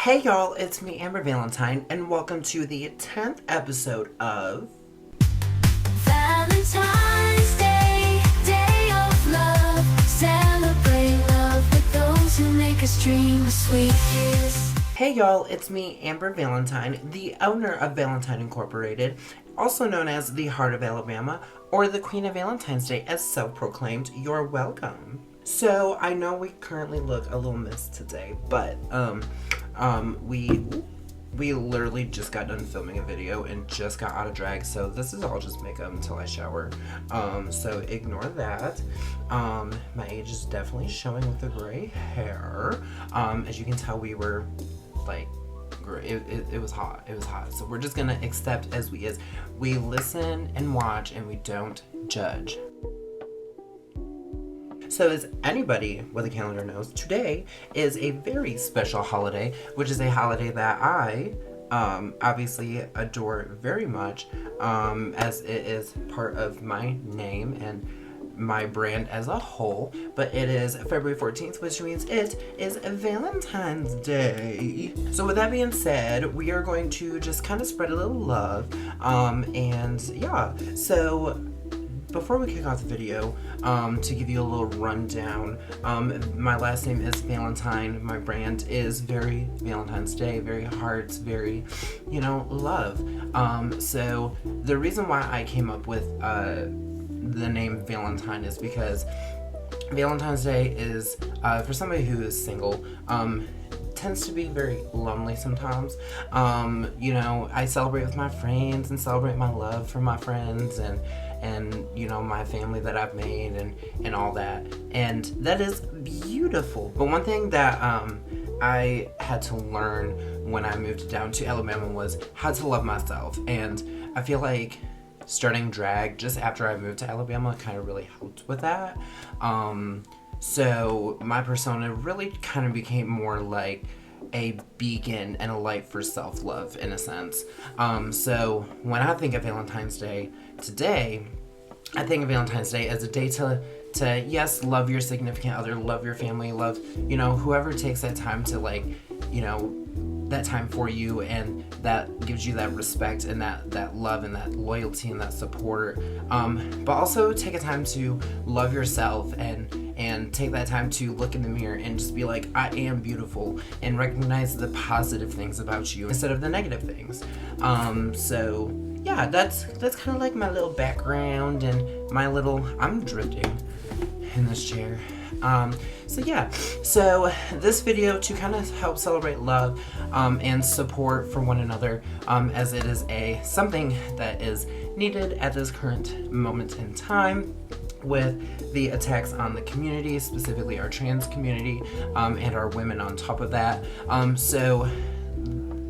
Hey y'all, it's me, Amber Valentine, and welcome to the 10th episode of Valentine's Day, day of love. Celebrate love with those who make us dream a sweet kiss. Hey y'all, it's me, Amber Valentine, the owner of Valentine Incorporated, also known as the Heart of Alabama, or the Queen of Valentine's Day, as self-proclaimed. You're welcome. So, I know we currently look a little missed today, but, we literally just got done filming a video and just got out of drag, so this is all just makeup until I shower. So ignore that. My age is definitely showing with the gray hair. As you can tell, we were like, it was hot. It was hot. So we're just gonna accept as we is. We listen and watch and we don't judge. So as anybody with a calendar knows, today is a very special holiday, which is a holiday that I obviously adore very much, as it is part of my name and my brand as a whole. But it is February 14th, which means it is Valentine's Day. So with that being said, we are going to just kind of spread a little love, and yeah, so before we kick off the video, to give you a little rundown, my last name is Valentine. My brand is very Valentine's Day, very hearts, very, love. So the reason why I came up with the name Valentine is because Valentine's Day is, for somebody who is single, tends to be very lonely sometimes. I celebrate with my friends and celebrate my love for my friends and my family that I've made and all that. And that is beautiful. But one thing that I had to learn when I moved down to Alabama was how to love myself. And I feel like starting drag just after I moved to Alabama kind of really helped with that. So my persona really kind of became more like a beacon and a light for self-love in a sense. So when I think of Valentine's Day today, I think of Valentine's Day as a day to yes, love your significant other, love your family, love, whoever takes that time to that time for you, and that gives you that respect and that love and that loyalty and that support. But also take a time to love yourself and take that time to look in the mirror and just be like, I am beautiful, and recognize the positive things about you instead of the negative things. So yeah, that's kind of like my little background and my little, I'm drifting in this chair. So this video to kind of help celebrate love and support for one another, as it is something that is needed at this current moment in time with the attacks on the community, specifically our trans community, and our women on top of that. So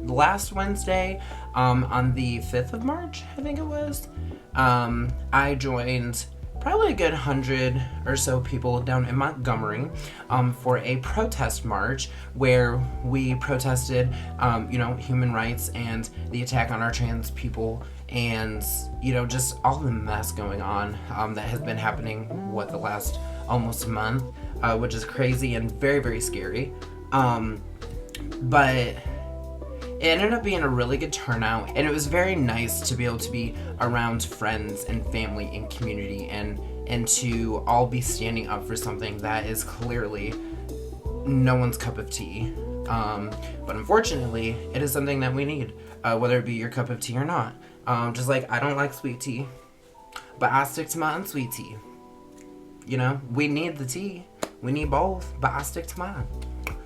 last Wednesday, on the 5th of March, I think it was, I joined probably a good 100 or so people down in Montgomery for a protest march where we protested, human rights and the attack on our trans people, and just all the mess going on that has been happening the last almost month, which is crazy and very, very scary. But it ended up being a really good turnout, and it was very nice to be able to be around friends and family and community and to all be standing up for something that is clearly no one's cup of tea. But unfortunately, it is something that we need, whether it be your cup of tea or not. Just like I don't like sweet tea, but I stick to my unsweet tea. We need the tea. We need both, but I stick to mine.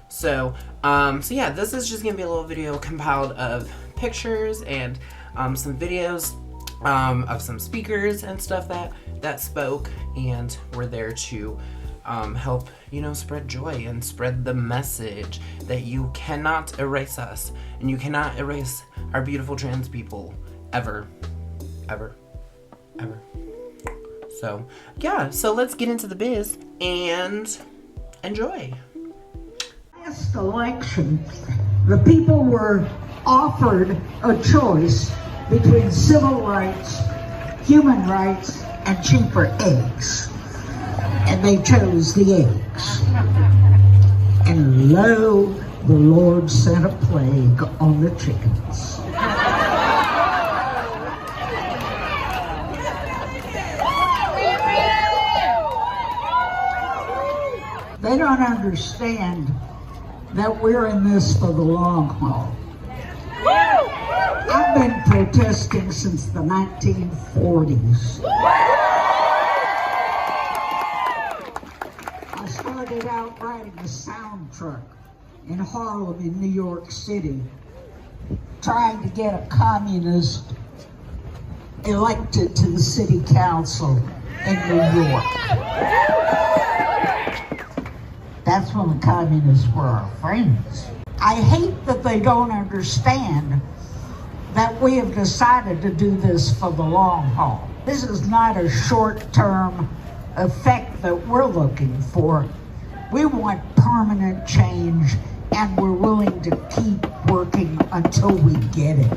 So yeah, this is just gonna be a little video compiled of pictures and some videos of some speakers and stuff that spoke and were there to help, spread joy and spread the message that you cannot erase us and you cannot erase our beautiful trans people ever, ever, ever. So yeah, so let's get into the biz and enjoy. Last election, the people were offered a choice between civil rights, human rights, and cheaper eggs. And they chose the eggs. And lo the Lord sent a plague on the chickens. They don't understand that we're in this for the long haul. I've been protesting since the 1940s. I started out riding a sound truck in Harlem in New York City, trying to get a communist elected to the city council in New York. That's when the communists were our friends. I hate that they don't understand that we have decided to do this for the long haul. This is not a short-term effect that we're looking for. We want permanent change, and we're willing to keep working until we get it.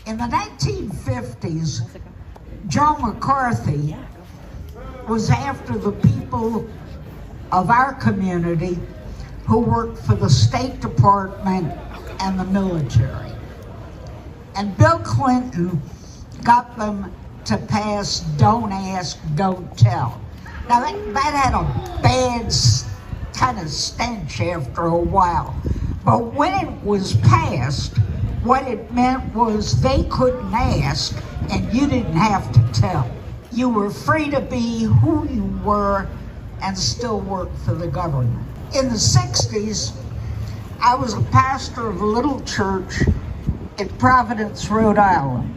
In the 1950s, John McCarthy was after the people of our community who worked for the State Department and the military. And Bill Clinton got them to pass Don't Ask, Don't Tell. Now that had a bad kind of stench after a while. But when it was passed, what it meant was they couldn't ask and you didn't have to tell. You were free to be who you were and still work for the government. In the 60s, I was a pastor of a little church in Providence, Rhode Island.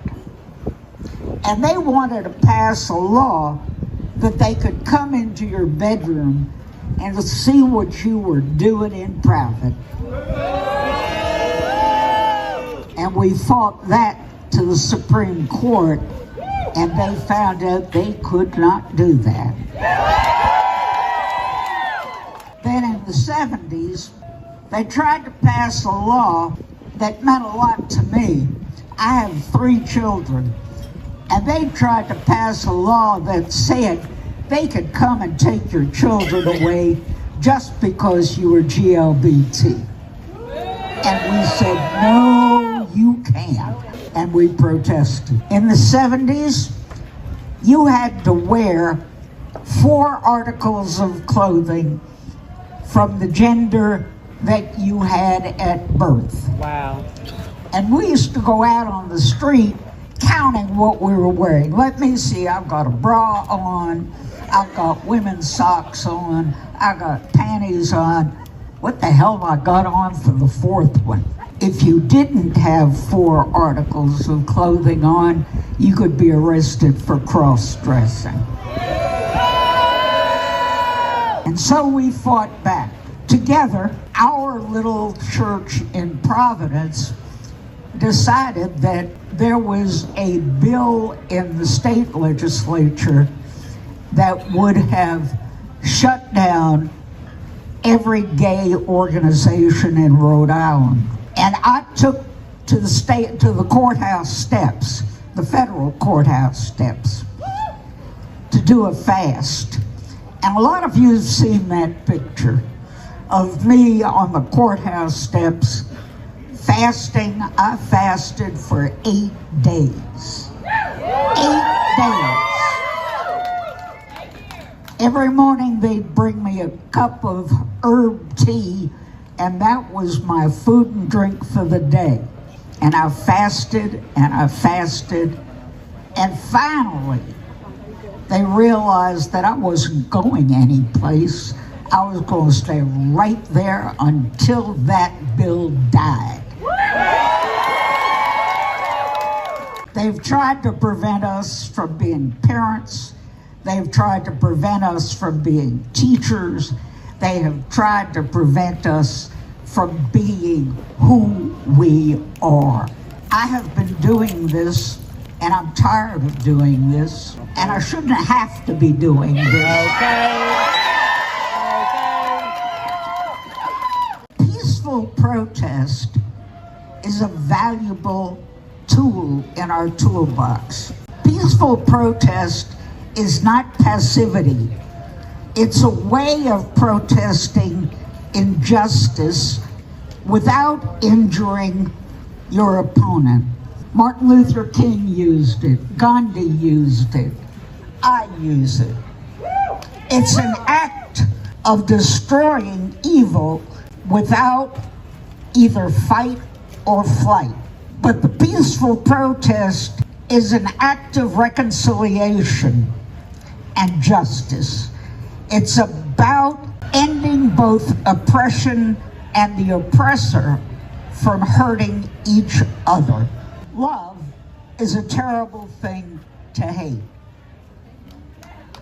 And they wanted to pass a law that they could come into your bedroom and see what you were doing in private. And we fought that to the Supreme Court, and they found out they could not do that. Then in the 70s, they tried to pass a law that meant a lot to me. I have 3 children, and they tried to pass a law that said they could come and take your children away just because you were GLBT. And we said, no, you can't. And we protested. In the 70s, you had to wear 4 articles of clothing from the gender that you had at birth. Wow. And we used to go out on the street counting what we were wearing. Let me see, I've got a bra on, I've got women's socks on, I got panties on. What the hell have I got on for the 4th one? If you didn't have 4 articles of clothing on, you could be arrested for cross-dressing. And so we fought back. Together, our little church in Providence decided that there was a bill in the state legislature that would have shut down every gay organization in Rhode Island. And I took to the courthouse steps, the federal courthouse steps, to do a fast. And a lot of you have seen that picture of me on the courthouse steps fasting. I fasted for 8 days. 8 days. Every morning they'd bring me a cup of herb tea, and that was my food and drink for the day. And I fasted, and I fasted, and finally they realized that I wasn't going anyplace. I was going to stay right there until that bill died. They've tried to prevent us from being parents. They've tried to prevent us from being teachers. They have tried to prevent us from being who we are. I have been doing this, and I'm tired of doing this, and I shouldn't have to be doing this. Peaceful protest is a valuable tool in our toolbox. Peaceful protest is not passivity. It's a way of protesting injustice without injuring your opponent. Martin Luther King used it. Gandhi used it. I use it. It's an act of destroying evil without either fight or flight. But the peaceful protest is an act of reconciliation and justice. It's about ending both oppression and the oppressor from hurting each other. Love is a terrible thing to hate.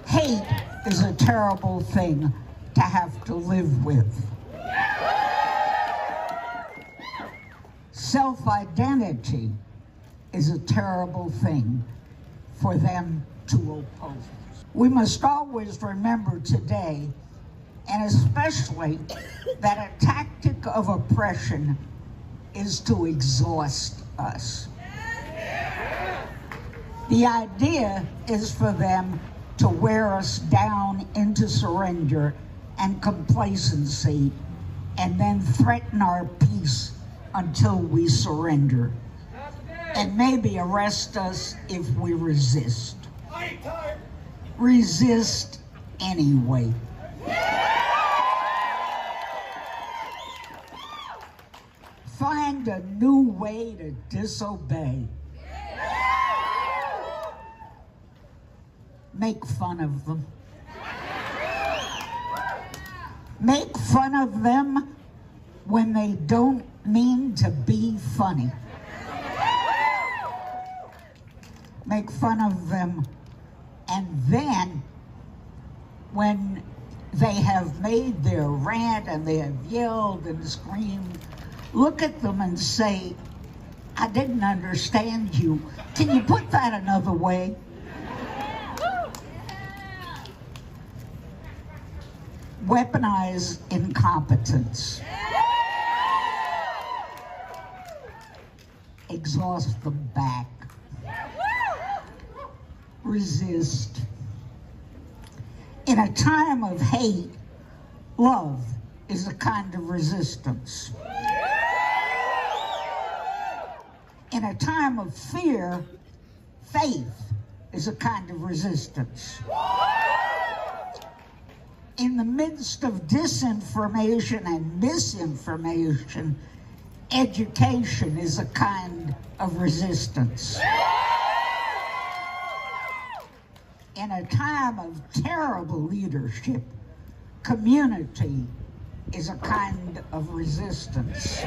Hate is a terrible thing to have to live with. Self-identity is a terrible thing for them to oppose. We must always remember today, and especially, that a tactic of oppression is to exhaust us. The idea is for them to wear us down into surrender and complacency, and then threaten our peace until we surrender, and maybe arrest us if we resist. Resist anyway. Find a new way to disobey. Make fun of them. Make fun of them when they don't mean to be funny. Make fun of them, and then when they have made their rant and they have yelled and screamed, look at them and say, I didn't understand you. Can you put that another way? Weaponize incompetence. Exhaust them back. Resist. In a time of hate, love is a kind of resistance. In a time of fear, faith is a kind of resistance. In the midst of disinformation and misinformation, education is a kind of resistance. In a time of terrible leadership, community is a kind of resistance.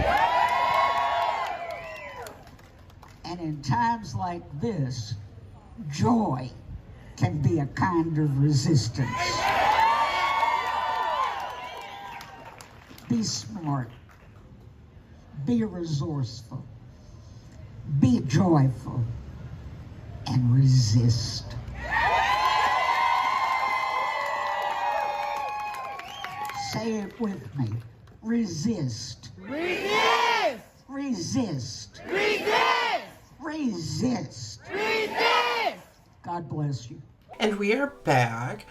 And in times like this, joy can be a kind of resistance. Be smart. Be resourceful. Be joyful. And resist. Say it with me. Resist. Resist! Resist. Resist! Resist. Resist! God bless you. And we are back.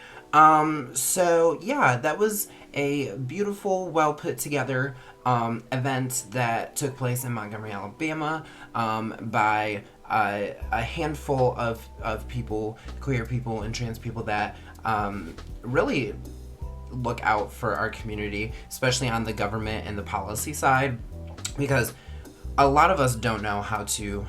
So yeah, that was a beautiful, well put together event that took place in Montgomery, Alabama, by a handful of people, queer people and trans people that really look out for our community, especially on the government and the policy side, because a lot of us don't know how to,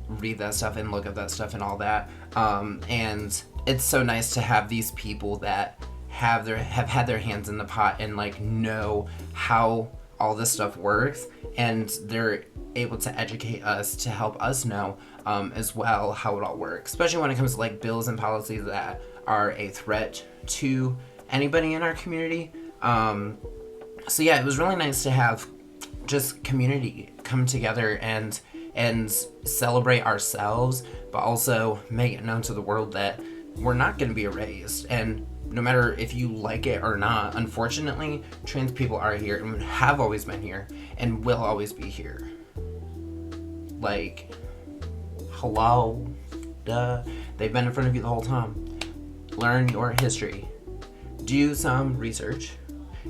read that stuff and look at that stuff and all that. And it's so nice to have these people that have had their hands in the pot and know how all this stuff works, and they're able to educate us to help us know as well how it all works, especially when it comes to bills and policies that are a threat to anybody in our community. So yeah, it was really nice to have just community come together and celebrate ourselves, but also make it known to the world that we're not going to be erased. And no matter if you like it or not, unfortunately, trans people are here and have always been here and will always be here. Hello, duh. They've been in front of you the whole time. Learn your history. do some research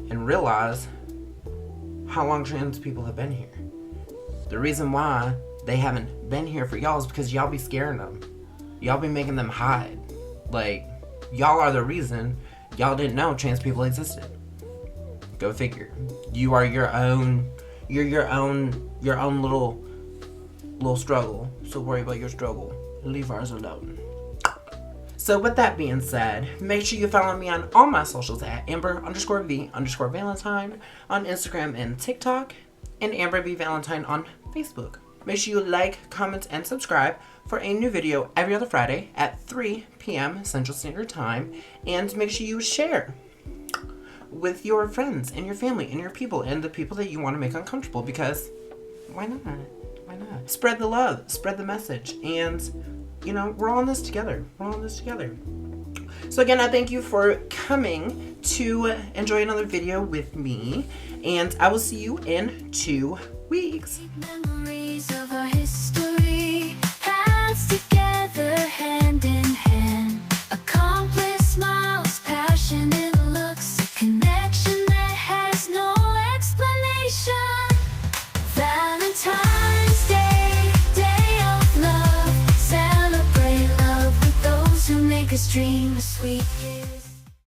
and realize how long trans people have been here. The reason why they haven't been here for y'all is because y'all be scaring them. Y'all be making them hide. Like, y'all are the reason y'all didn't know trans people existed. Go figure. You are your own little struggle. So worry about your struggle. Leave ours alone. So with that being said, make sure you follow me on all my socials at Amber_V_Valentine on Instagram and TikTok, and Amber V Valentine on Facebook. Make sure you like, comment, and subscribe for a new video every other Friday at 3 p.m. Central Standard Time, and make sure you share with your friends and your family and your people and the people that you want to make uncomfortable, because why not? Why not? Spread the love, spread the message, and we're all in this together. So again, I thank you for coming to enjoy another video with me, and I will see you in 2 weeks. Memories